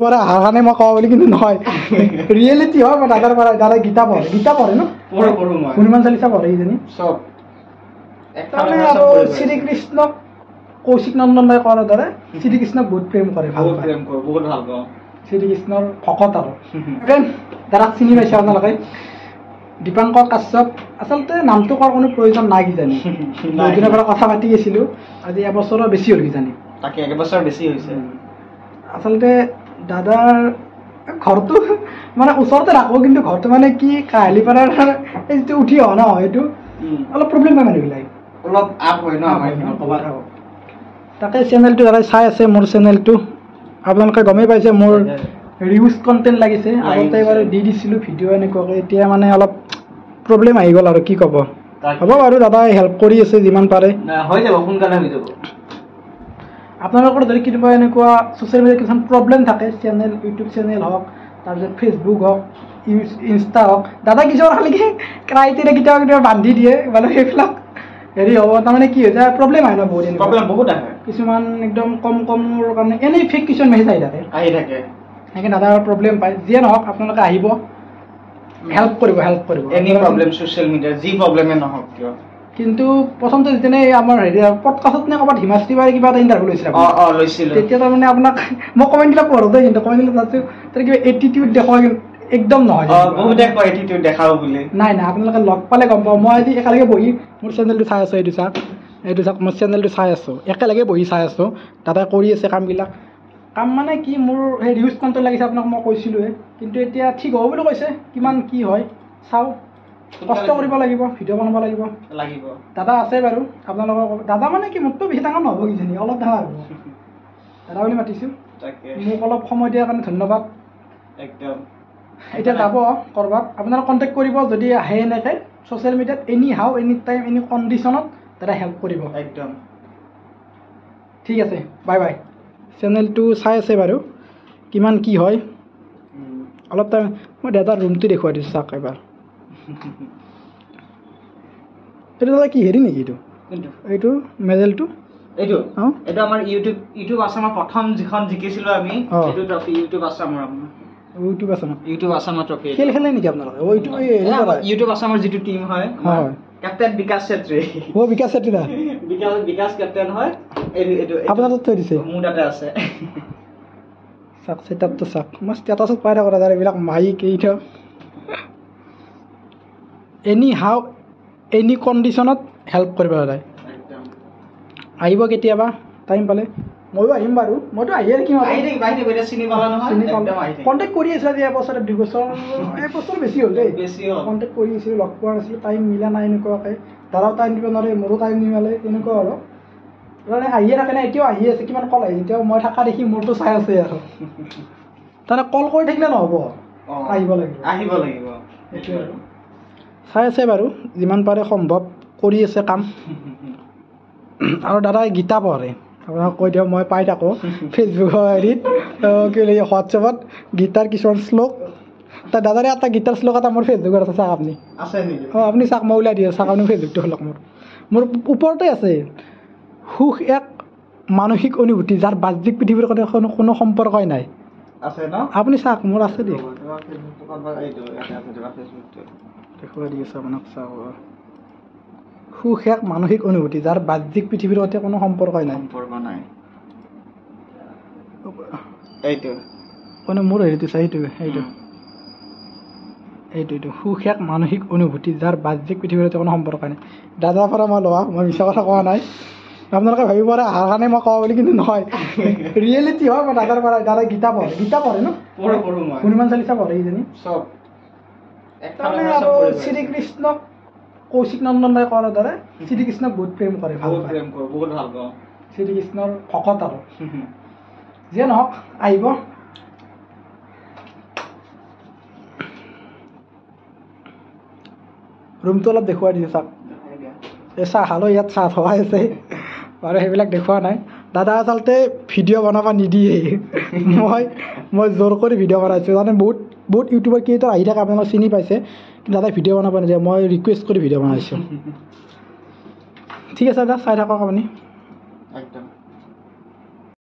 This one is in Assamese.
পৰা আহাৰ কাৰণে মই কওঁ বুলি কিন্তু নহয় ৰিয়েলিটি হয় মই দাদাৰ পৰা দাদাই গীতা পঢ়ে ন হনুমান চালিচা পঢ়ে ইজনী চব তাৰমানে আৰু শ্ৰীকৃষ্ণক কৌশিক নন্দন দাই কোৱাৰ দৰে শ্ৰীকৃষ্ণক বহুত প্ৰেম কৰে বহুত ভাল পাওঁ শ্ৰীকৃষ্ণৰ ভকত আৰু দাদাক চিনি পাইছে আপোনালোকে দীপাংকৰ কাশ্যপ আচলতে নামটো কোৱাৰ কোনো প্ৰয়োজন নাই কিজানি বহুত দিনৰ পৰা কথা পাতি আছিলোঁ আজি এবছৰৰ বেছি হ'ল কিজানি তাকে এবছৰ বেছি হৈছে আচলতে দাদাৰ ঘৰটো মানে ওচৰতে ৰাখোঁ কিন্তু ঘৰটো মানে কি কাহিলীপাৰাৰ এই যিটো উঠি অহা ন সেইটো অলপ প্ৰব্লেম পায় মানুহবিলাক অলপ আপ হয় ন ক'বাত তাকে চেনেলটো দাদাই চাই আছে মোৰ চেনেলটো আপোনালোকে গমেই পাইছে মোৰ ৰিউজ কণ্টেণ্ট লাগিছে আগতে বাৰু দি দিছিলোঁ ভিডিঅ' এনেকুৱাকৈ এতিয়া মানে অলপ প্ৰব্লেম আহি গ'ল আৰু কি ক'ব হ'ব বাৰু দাদাই হেল্প কৰি আছে যিমান পাৰে হৈ যাব সোনকালে হৈ যাব আপোনালোকৰ যদি কেতিয়াবা এনেকুৱা ছ'চিয়েল মিডিয়াত কিছুমান প্ৰব্লেম থাকে চেনেল ইউটিউব চেনেল হওক তাৰপিছত ফেচবুক হওক ইনষ্টা হওক দাদা কিছুমান খালি ক্ৰাইটেৰিয়া কেতিয়াবা বান্ধি দিয়ে মানে সেইবিলাক হেৰি হ'ব তাৰমানে কি হৈছে প্ৰব্লেম আহে ন বহুত আহে কিছুমান একদম কমৰ কাৰণে এনেই ফেক কিছুমান মেছেজ আহি থাকে সেইকাৰণে দাদাৰ প্ৰব্লেম পায় যিয়ে নহওক আপোনালোকে আহিব হেল্প কৰিব এনি প্ৰব্লেম ছ'চিয়েল মিডিয়াৰ যি প্ৰব্লেমে নহওক কিয় কিন্তু প্ৰথমতে যেনে আমাৰ হেৰি পডকাষ্টত নে ক'ৰবাত হিমাশ্ৰী বাৰে কিবা এটা ইণ্টাৰভিউ লৈছিলে তেতিয়া তাৰমানে আপোনাক মই কমেণ্টবিলাক পঢ়োঁতে কিন্তু কমেণ্টবিলাক চাইছোঁ তাৰ কিবা এটিটিউড দেখুৱাই একদম নহয় বহুতে কয় এটিটিউড দেখাব বুলি নাই আপোনালোকে লগ পালে গম পাওঁ মই আজি একেলগে বহি মোৰ চেনেলটো চাই আছোঁ এইটো চাওক মই চেনেলটো চাই আছোঁ একেলগে বহি চাই আছোঁ দাদাই কৰি আছে কামবিলাক কাম মানে কি মোৰ সেই ৰিউজ কণ্টেণ্ট লাগিছে আপোনাক মই কৈছিলোঁৱে কিন্তু এতিয়া ঠিক হ'ব বুলি কৈছে কিমান কি হয় চাওঁ কষ্ট কৰিব লাগিব ভিডিঅ' বনাব লাগিব দাদা আছে বাৰু আপোনালোকৰ দাদা মানে কি মোকতো বেছি ডাঙৰ নহ'ব কিজানি অলপ ডাঙৰ হ'ব দাদা বুলি মাতিছোঁ মোক অলপ সময় দিয়াৰ কাৰণে ধন্যবাদ একদম এতিয়া যাব ক'ৰবাত আপোনালোক কণ্টেক্ট কৰিব যদি আহে এনেকৈ ছ'চিয়েল মিডিয়াত এনি হাউ এনি টাইম এনি কণ্ডিশ্যনত দাদা হেল্প কৰিব একদম ঠিক আছে বাই বাই চেনেলটো চাই আছে বাৰু কিমান কি হয় অলপ টাইম মই দাদাৰ ৰুমটো দেখুৱাই দিছোঁ চাওক এবাৰ এইটো দাদা কি হেৰি নেকি এইটো মেডেলটো এইটো আমাৰ ইউটিউব আছামৰ প্ৰথম যিখন জিকিছিলোঁ আমি এইটো ট্ৰফি ইউটিউব আছামৰ ইউটিউব আছামৰ ট্ৰফি খেল খেলে নেকি আপোনালোকে ইউটিউব আছামৰ যিটো টীম হয় কেপ্টেইন বিকাশ চেত্ৰী বিকাশ চেত্ৰী দা বিকাশ কেপ্টেইন হয় আপোনাৰ তাত থৈ দিছে মোৰ তাতে আছে চাওক ছেটআপটো চাওক মই ষ্টেটাছত পাই থাকোঁ দাদা এইবিলাক মাইক এইটো এনি হাউ এনি কণ্ডিশ্যনত হেল্প কৰিব দাদাই আহিব কেতিয়াবা টাইম পালে ময়ো আহিম বাৰু মইতো আহিয়ে থাকিম কণ্টেক্ট কৰি আছিলোঁ আজি এবছৰ 2 বছৰ এবছৰ বেছি হ'ল দেই কণ্টেক্ট কৰি আছিলোঁ লগ পোৱা নাছিলোঁ টাইম মিলা নাই এনেকুৱাকৈ দাদাও টাইম দিব নোৱাৰে মোৰো টাইম নিমিলে এনেকুৱা আৰু মানে আহিয়ে থাকে নাই এতিয়াও আহি আছে কিমান কল আহিছে এতিয়াও মই থকা দেখি মোৰতো চাই আছে আৰু তাৰমানে কল কৰি থাকিলে নহ'ব আহিব লাগিব সেইটোৱে আৰু চাই আছে বাৰু যিমান পাৰে সম্ভৱ কৰি আছে কাম আৰু দাদাই গীতা পঢ়ে আপোনাক কৈ দিয়ক মই পাই থাকোঁ ফেচবুকৰ হেৰিত কি বুলি হোৱাটছএপত গীতাৰ কিছুমান শ্লোক তাৰ দাদাৰে এটা গীতাৰ শ্লোক এটা মোৰ ফেচবুকত আছে চাওক আপুনি আপুনি চাওক মই ওলাই দিওঁ চাওক আপুনি ফেচবুকটো খোলক মোৰ ওপৰতে আছে সুখ এক মানসিক অনুভূতি যাৰ বাহ্যিক পৃথিৱীৰ সৈতে কোনো সম্পৰ্কই নাই আপুনি চাওক মোৰ আছে দেই দেখুৱাই দি আছোঁ আপোনাক চাওক সুখ এক মানসিক অনুভূতি যাৰ বাহ্যিক পৃথিৱীৰ সৈতে কোনো সম্পৰ্কই নাই মানে মোৰ হেৰিটো চাই এইটো সুখ এক মানসিক অনুভূতি যাৰ বাহ্যিক পৃথিৱীৰ সৈতে কোনো সম্পৰ্কই নাই দাদাৰ পৰা মই লোৱা মই মিছা কথা কোৱা নাই আপোনালোকে ভাবিব পাৰে আহাৰ কাৰণে মই কওঁ বুলি কিন্তু নহয় ৰিয়েলিটি হয় মই দাদাৰ পৰা দাদাই গীতা পঢ়ে ন হনুমান চালিচা পঢ়ে ইজনী চব তাৰমানে আৰু শ্ৰীকৃষ্ণক কৌশিক নন্দন দাই কোৱাৰ দৰে শ্ৰীকৃষ্ণক বহুত প্ৰেম কৰে বহুত ভাল পাওঁ শ্ৰীকৃষ্ণৰ ভকত আৰু যিয়ে নহওক আহিব ৰুমটো অলপ দেখুৱাই দিছোঁ চাওক এই চাহ খালোঁ ইয়াত চাহ থোৱাই আছে বাৰু সেইবিলাক দেখুওৱা নাই দাদা আচলতে ভিডিঅ' বনাব নিদিয়ে মই জোৰ কৰি ভিডিঅ' বনাইছোঁ মানে বহুত ইউটিউবাৰ ক্ৰিয়েটৰ আহি থাকে আপোনালোকে চিনি পাইছে কিন্তু দাদাই ভিডিঅ' বনাব নিদিয়ে মই ৰিকুৱেষ্ট কৰি ভিডিঅ' বনাইছোঁ ঠিক আছে দাদা চাই থাকক আপুনি